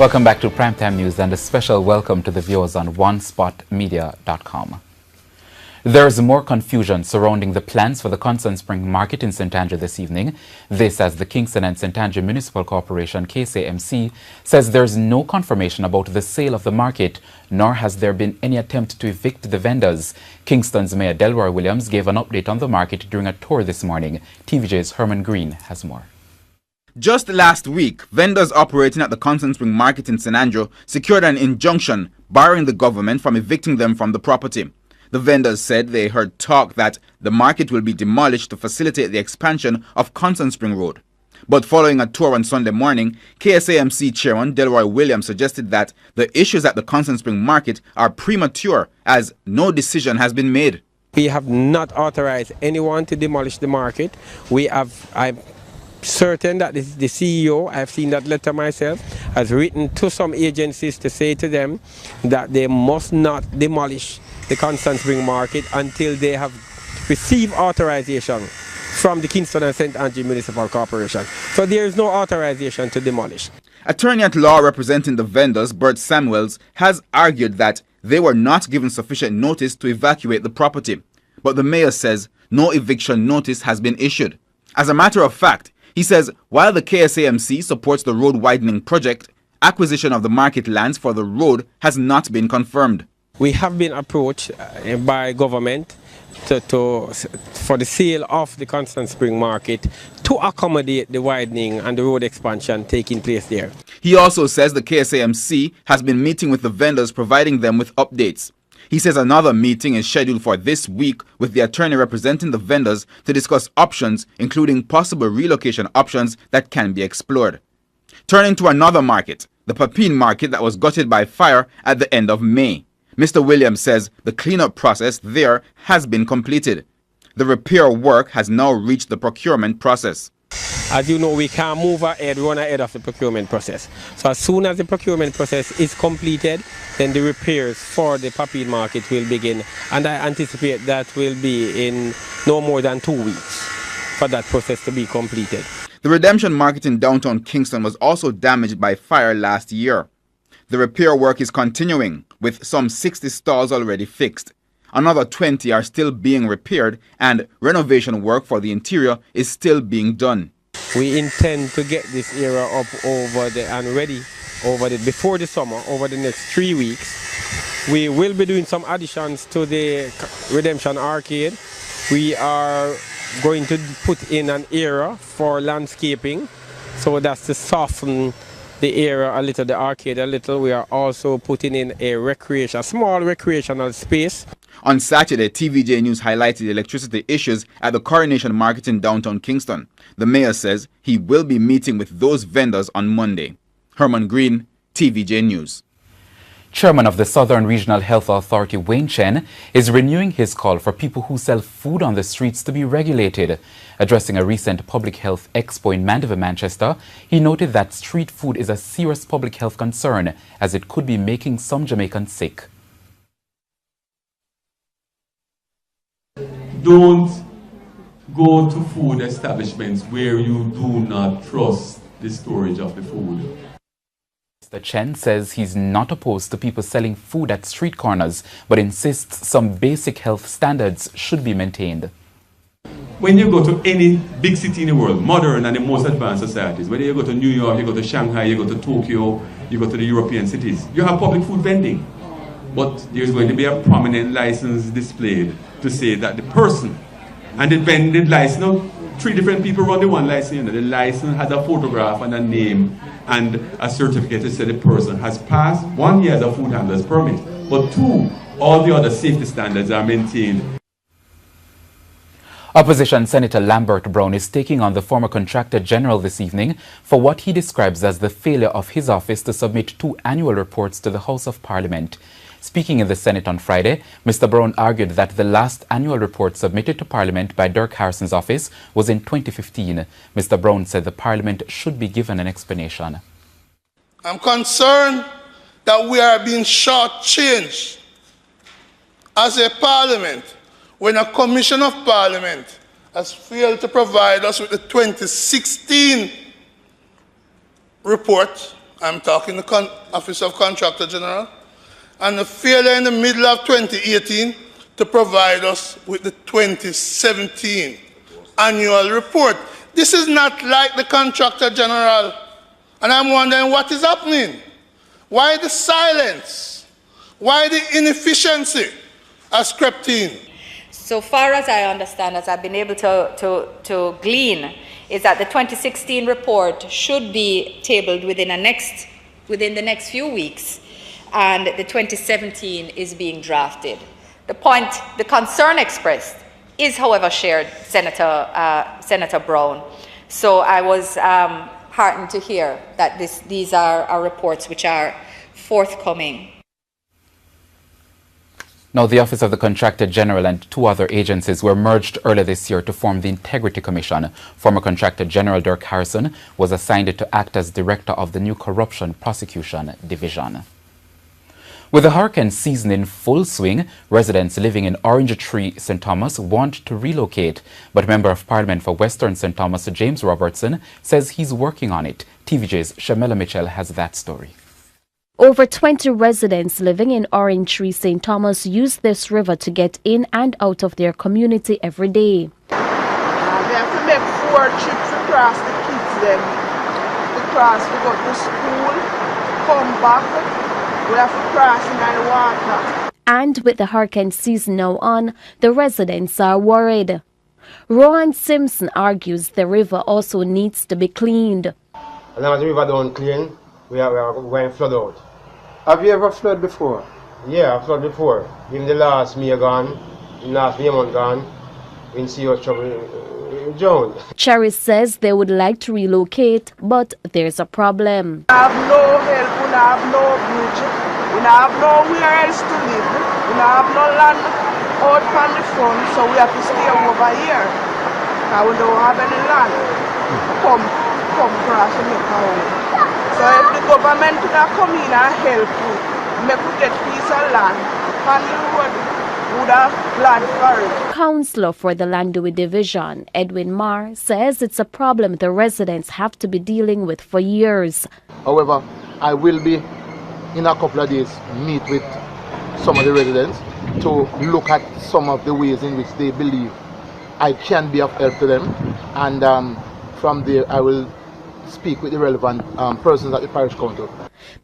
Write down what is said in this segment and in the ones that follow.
Welcome back to Primetime News and a special welcome to the viewers on onespotmedia.com. There is more confusion surrounding the plans for the Constant Spring Market in St. Andrew this evening. This as the Kingston and St. Andrew Municipal Corporation, KCMC, says there is no confirmation about the sale of the market, nor has there been any attempt to evict the vendors. Kingston's Mayor Delroy Williams gave an update on the market during a tour this morning. TVJ's Herman Green has more. Just last week, vendors operating at the Constant Spring Market in St. Andrew secured an injunction barring the government from evicting them from the property. The vendors said they heard talk that the market will be demolished to facilitate the expansion of Constant Spring Road. But following a tour on Sunday morning, KSAMC Chairman Delroy Williams suggested that the issues at the Constant Spring Market are premature as no decision has been made. We have not authorized anyone to demolish the market. I'm certain that the CEO, I've seen that letter myself, has written to some agencies to say to them that they must not demolish the Constant Spring Market until they have received authorization from the Kingston and St. Andrew Municipal Corporation. So there is no authorization to demolish. Attorney at law representing the vendors, Bert Samuels, has argued that they were not given sufficient notice to evacuate the property. But the mayor says no eviction notice has been issued. As a matter of fact, he says while the KSAMC supports the road widening project, acquisition of the market lands for the road has not been confirmed. We have been approached by government for the sale of the Constant Spring Market to accommodate the widening and the road expansion taking place there. He also says the KSAMC has been meeting with the vendors, providing them with updates. He says another meeting is scheduled for this week with the attorney representing the vendors to discuss options, including possible relocation options that can be explored. Turning to another market, the Papine Market that was gutted by fire at the end of May. Mr. Williams says the cleanup process there has been completed. The repair work has now reached the procurement process. As you know, we can't run ahead of the procurement process. So as soon as the procurement process is completed, then the repairs for the Papine Market will begin. And I anticipate that will be in no more than 2 weeks for that process to be completed. The Redemption Market in downtown Kingston was also damaged by fire last year. The repair work is continuing, with some 60 stalls already fixed. Another 20 are still being repaired, and renovation work for the interior is still being done. We intend to get this area up ready before the summer, over the next 3 weeks. We will be doing some additions to the Redemption Arcade. We are going to put in an area for landscaping, so that's to soften the area a little, the arcade a little. We are also putting in a small recreational space. On Saturday, TVJ News highlighted the electricity issues at the Coronation Market in downtown Kingston. The mayor says he will be meeting with those vendors on Monday. Herman Green, TVJ News. Chairman of the Southern Regional Health Authority, Wayne Chen, is renewing his call for people who sell food on the streets to be regulated. Addressing a recent public health expo in Mandeville, Manchester, he noted that street food is a serious public health concern as it could be making some Jamaicans sick. Don't go to food establishments where you do not trust the storage of the food. Mr. Chen says he's not opposed to people selling food at street corners, but insists some basic health standards should be maintained. When you go to any big city in the world, modern and the most advanced societies, whether you go to New York, you go to Shanghai, you go to Tokyo, you go to the European cities, you have public food vending. But there's going to be a prominent license displayed to say that the person and the vending license, 3 different people run the one license. The license has a photograph and a name and a certificate to say the person has passed. 1 year as a food handler's permit, but 2, all the other safety standards are maintained. Opposition Senator Lambert Brown is taking on the former Contractor General this evening for what he describes as the failure of his office to submit 2 annual reports to the House of Parliament. Speaking in the Senate on Friday, Mr. Brown argued that the last annual report submitted to Parliament by Dirk Harrison's office was in 2015. Mr. Brown said the Parliament should be given an explanation. I'm concerned that we are being shortchanged as a Parliament when a Commission of Parliament has failed to provide us with the 2016 report I'm talking the Office of Contractor General, and the failure in the middle of 2018 to provide us with the 2017 annual report. This is not like the Contractor General, and I'm wondering what is happening. Why the silence? Why the inefficiency has crept in? So far as I understand, as I've been able to glean, is that the 2016 report should be tabled within the next few weeks, and the 2017 is being drafted. The concern expressed is, however, shared, Senator Brown. So I was heartened to hear that these are reports which are forthcoming. Now, the Office of the Contractor General and two other agencies were merged earlier this year to form the Integrity Commission. Former Contractor General Dirk Harrison was assigned to act as director of the new Corruption Prosecution Division. With the hurricane season in full swing, residents living in Orange Tree, St. Thomas want to relocate. But Member of Parliament for Western St. Thomas, James Robertson, says he's working on it. TVJ's Shamela Mitchell has that story. Over 20 residents living in Orange Tree, St. Thomas use this river to get in and out of their community every day. We have to make 4 trips across the kids then. Because we go to school, come back, we have to cross in the water. And with the hurricane season now on, the residents are worried. Rowan Simpson argues the river also needs to be cleaned. As long as the river don't clean, we are going to flood out. Have you ever flooded before? Yeah, I've flooded before. In the last May gone, in the last May month gone, we see us trouble in June. Cherry says they would like to relocate, but there's a problem. We have no help, we have no bridge, we have nowhere else to live, we have no land out from the front, so we have to stay over here. And we don't have any land. Come across and make our own. So if the government could have come in and help you, make you get piece of land, and the road would have glad for it. Councillor for the Landui Division, Edwin Marr, says it's a problem the residents have to be dealing with for years. However, I will be, in a couple of days, meet with some of the residents to look at some of the ways in which they believe I can be of help to them, and from there I will speak with the relevant persons at the parish council.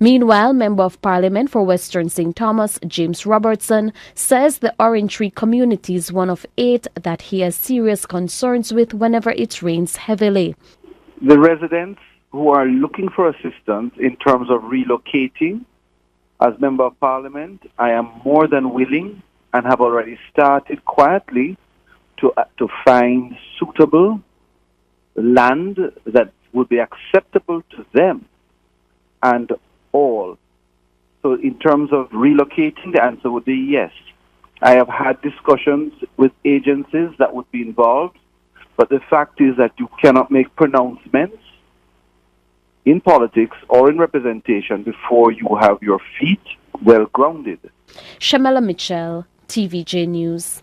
Meanwhile, Member of Parliament for Western St. Thomas, James Robertson, says the Orange Tree community is one of 8 that he has serious concerns with whenever it rains heavily. The residents who are looking for assistance in terms of relocating, as Member of Parliament, I am more than willing and have already started quietly to find suitable land that would be acceptable to them and all. So in terms of relocating, the answer would be yes. I have had discussions with agencies that would be involved, but the fact is that you cannot make pronouncements in politics or in representation before you have your feet well grounded. Shamela Mitchell, TVJ News.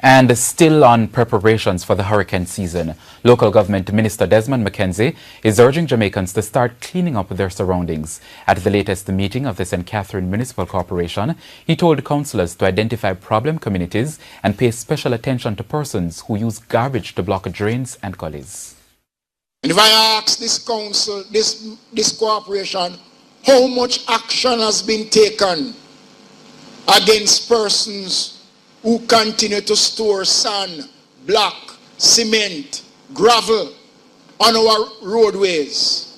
And still on preparations for the hurricane season, local government Minister Desmond McKenzie is urging Jamaicans to start cleaning up their surroundings. At the latest meeting of the St. Catherine Municipal Corporation, he told councillors to identify problem communities and pay special attention to persons who use garbage to block drains and gullies. And if I ask this council, this corporation, how much action has been taken against persons who continue to store sand, block, cement, gravel on our roadways?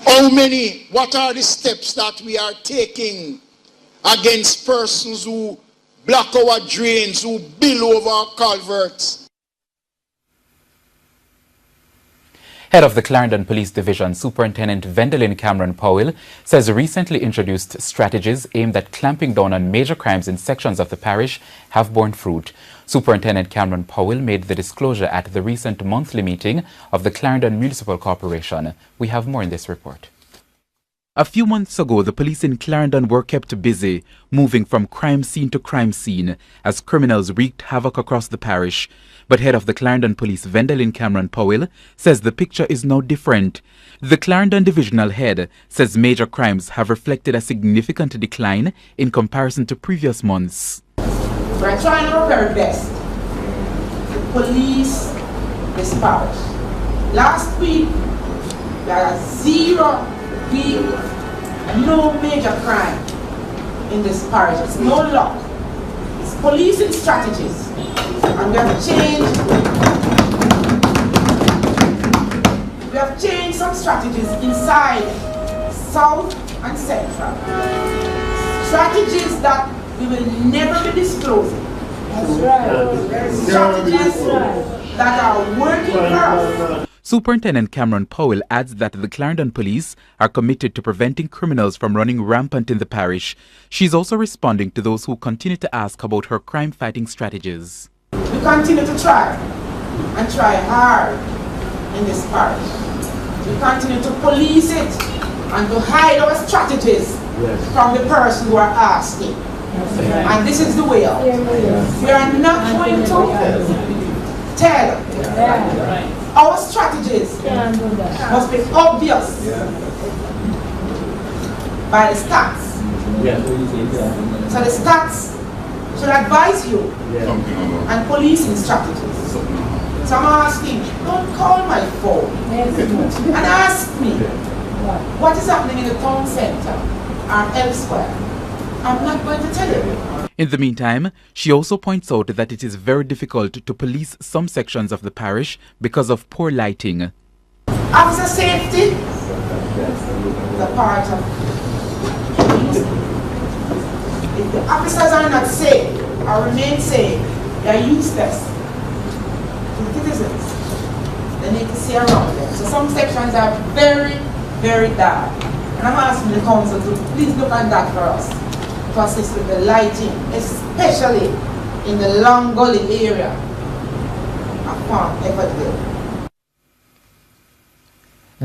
How many, what are the steps that we are taking against persons who block our drains, who build over our culverts? Head of the Clarendon Police Division, Superintendent Vendelin Cameron Powell, says recently introduced strategies aimed at clamping down on major crimes in sections of the parish have borne fruit. Superintendent Cameron Powell made the disclosure at the recent monthly meeting of the Clarendon Municipal Corporation. We have more in this report. A few months ago, the police in Clarendon were kept busy, moving from crime scene to crime scene as criminals wreaked havoc across the parish. But head of the Clarendon Police, Vendalyn Cameron Powell, says the picture is now different. The Clarendon Divisional Head says major crimes have reflected a significant decline in comparison to previous months. We're trying our very best to police this parish. Last week, there are 0 people, no major crime in this parish. It's no luck. It's policing strategies. And we have changed some strategies inside South and Central. Strategies that we will never be disclosing. That's right. Strategies that are working for us. Superintendent Cameron Powell adds that the Clarendon Police are committed to preventing criminals from running rampant in the parish. She's also responding to those who continue to ask about her crime-fighting strategies. We continue to try and try hard in this parish. We continue to police it and to hide our strategies from the person who are asking. And this is the way out. We are not going to tell. Our strategies must be obvious by the stats. So the stats should advise you and policing strategies. So I'm asking, don't call my phone and ask me what is happening in the town center or elsewhere. I'm not going to tell you. In the meantime, she also points out that it is very difficult to police some sections of the parish because of poor lighting. Officer safety is a part of it. If the officers are not safe or remain safe, they are useless to the citizens. They need to see around them. So some sections are very, very dark. And I'm asking the council to please look at that for us, to assist with the lighting, especially in the Long Gully area of Farm Evertville.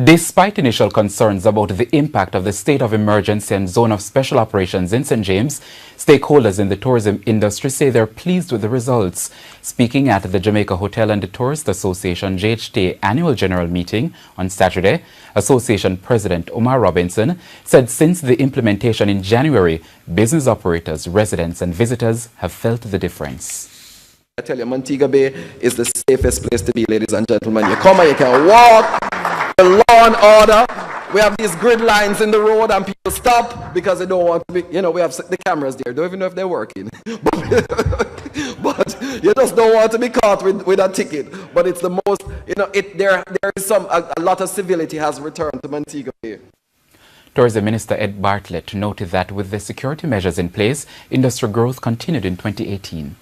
Despite initial concerns about the impact of the state of emergency and zone of special operations in St. James, stakeholders in the tourism industry say they're pleased with the results. Speaking at the Jamaica Hotel and Tourist Association JHT annual general meeting on Saturday, Association President Omar Robinson said since the implementation in January, business operators, residents and visitors have felt the difference. I tell you, Montego Bay is the safest place to be, ladies and gentlemen. You come and you can walk, the law and order. We have these grid lines in the road and people stop because they don't want to be, you know, we have the cameras there. Don't even know if they're working. But you just don't want to be caught with a ticket. But it's the most, you know, there is a lot of civility has returned to Montego Bay. Tourism Minister Ed Bartlett noted that with the security measures in place, industry growth continued in 2018.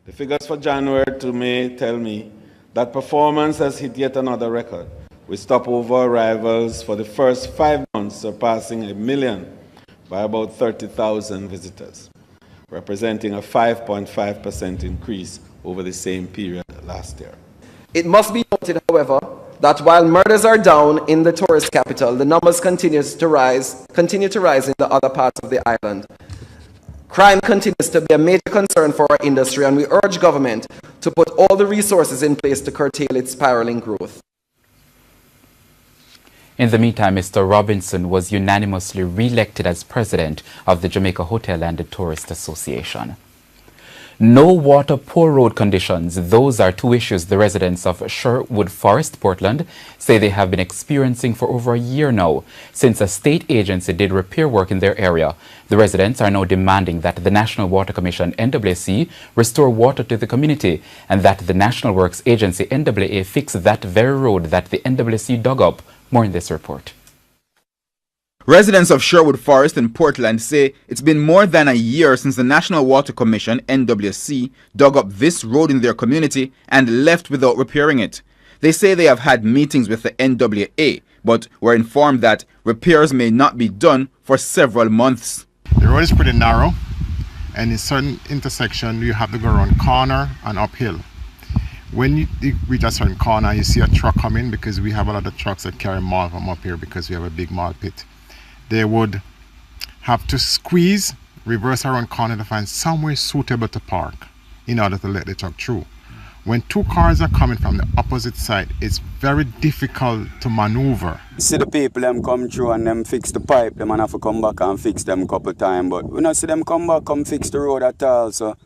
The figures for January to May tell me that performance has hit yet another record, with stopover arrivals for the first 5 months surpassing 1 million by about 30,000 visitors, representing a 5.5% increase over the same period last year. It must be noted, however, that while murders are down in the tourist capital, the numbers continue to rise in the other parts of the island. Crime continues to be a major concern for our industry, and we urge government to put all the resources in place to curtail its spiraling growth. In the meantime, Mr. Robinson was unanimously re-elected as president of the Jamaica Hotel and Tourist Association. No water, poor road conditions. Those are two issues the residents of Sherwood Forest, Portland, say they have been experiencing for over a year now, since a state agency did repair work in their area. The residents are now demanding that the National Water Commission, NWC, restore water to the community and that the National Works Agency, NWA, fix that very road that the NWC dug up. More in this report. Residents of Sherwood Forest in Portland say it's been more than a year since the National Water Commission, NWC, dug up this road in their community and left without repairing it. They say they have had meetings with the NWA, but were informed that repairs may not be done for several months. The road is pretty narrow, and in certain intersections you have to go around corner and uphill. When you reach a certain corner, you see a truck coming, because we have a lot of trucks that carry malt from up here because we have a big malt pit. They would have to squeeze, reverse around corner to find somewhere suitable to park in order to let the truck through. When two cars are coming from the opposite side, it's very difficult to maneuver. See the people them come through and them fix the pipe, them and have to come back and fix them a couple times, but we don't see them come back, come fix the road at all. So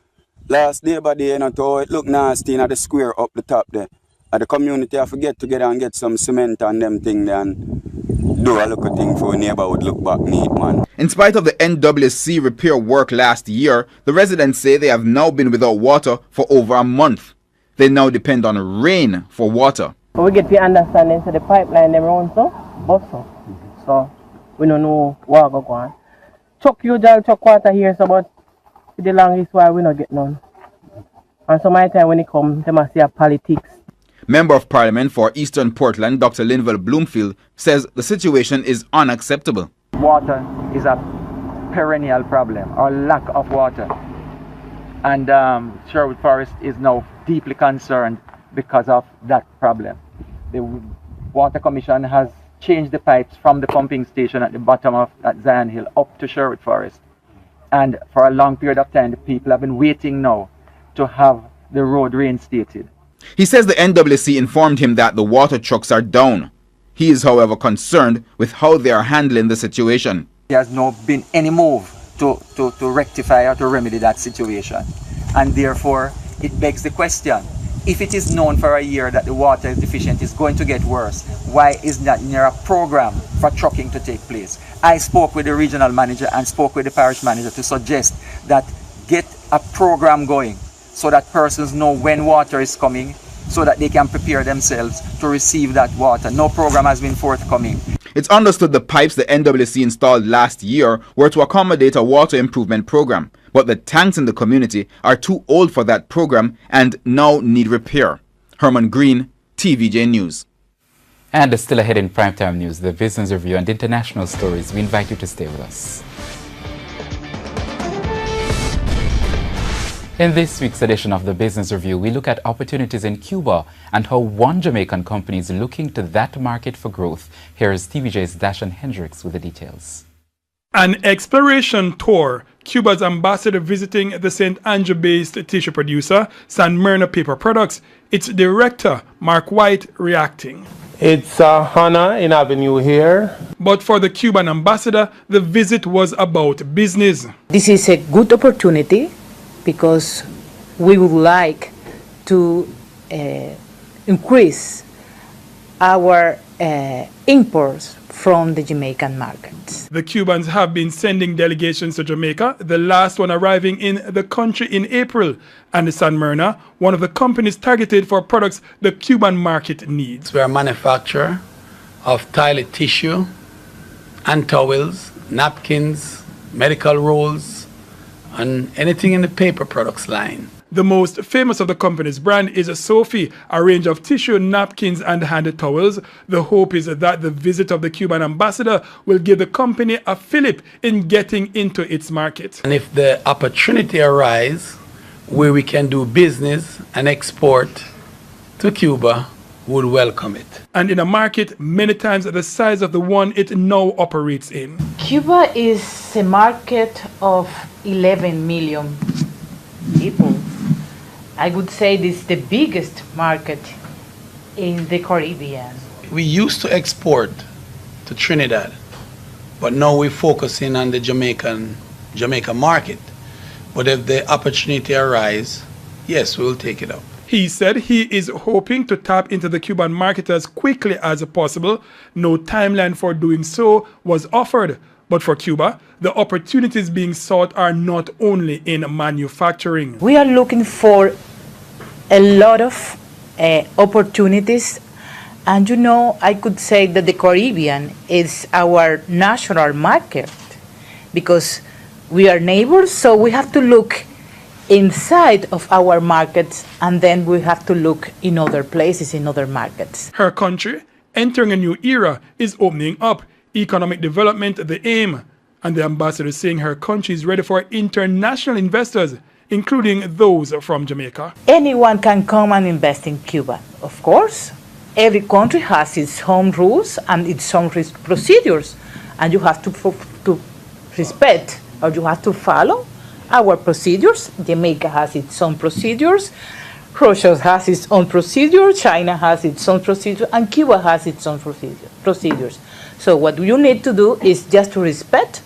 last day by day, it look nasty in the square up the top there. And the community have to get together and get some cement and them thing there and do a little thing for a neighborhood look back neat, man. In spite of the NWC repair work last year, the residents say they have now been without water for over a month. They now depend on rain for water. We get the understanding so the pipeline them run so we don't know what go on. Chuck usual chuck water here, so but the longest while we not get none. And so my time when it comes, they must see a politics. Member of Parliament for Eastern Portland, Dr. Linville Bloomfield, says the situation is unacceptable. Water is a perennial problem, or lack of water. And Sherwood Forest is now deeply concerned because of that problem. The Water Commission has changed the pipes from the pumping station at the bottom of that Zion Hill up to Sherwood Forest. And for a long period of time, the people have been waiting now to have the road reinstated. He says the NWC informed him that the water trucks are down. He is, however, concerned with how they are handling the situation. There has not been any move to rectify or to remedy that situation. And therefore, it begs the question, if it is known for a year that the water is deficient, is going to get worse, why is not there a program for trucking to take place? I spoke with the regional manager and spoke with the parish manager to suggest that get a program going so that persons know when water is coming, so that they can prepare themselves to receive that water. No program has been forthcoming. It's understood the pipes the NWC installed last year were to accommodate a water improvement program, but the tanks in the community are too old for that program and now need repair. Herman Green, TVJ News. And still ahead in primetime news, the business review and international stories. We invite you to stay with us. In this week's edition of the Business Review, we look at opportunities in Cuba and how one Jamaican company is looking to that market for growth. Here is TVJ's Dashan Hendricks with the details. An exploration tour. Cuba's ambassador visiting the St. Andrew-based tissue producer, San Myrna Paper Products. Its director, Mark White, reacting. It's a honor in having you here. But for the Cuban ambassador, the visit was about business. This is a good opportunity because we would like to increase our imports from the Jamaican markets. The Cubans have been sending delegations to Jamaica, the last one arriving in the country in April. And San Myrna, one of the companies targeted for products the Cuban market needs. We are a manufacturer of toilet tissue and towels, napkins, medical rolls, and anything in the paper products line. The most famous of the company's brand is Sophie, a range of tissue, napkins, and hand towels. The hope is that the visit of the Cuban ambassador will give the company a fillip in getting into its market. And if the opportunity arises where we can do business and export to Cuba, would welcome it. And in a market many times the size of the one it now operates in. Cuba is a market of 11 million people. I would say this is the biggest market in the Caribbean. We used to export to Trinidad, but now we're focusing on the Jamaica market. But if the opportunity arises, yes, we will take it up. He said he is hoping to tap into the Cuban market as quickly as possible. No timeline for doing so was offered. But for Cuba, the opportunities being sought are not only in manufacturing. We are looking for a lot of opportunities. And you know, I could say that the Caribbean is our national market because we are neighbors, so we have to look inside of our markets, and then we have to look in other places, in other markets. Her country, entering a new era, is opening up. Economic development, the aim. And the ambassador saying her country is ready for international investors. including those from Jamaica. Anyone can come and invest in Cuba, of course. Every country has its own rules and its own procedures, and you have to respect, or you have to follow our procedures. Jamaica has its own procedures, Russia has its own procedure, China has its own procedure, and Cuba has its own procedures. So what you need to do is just to respect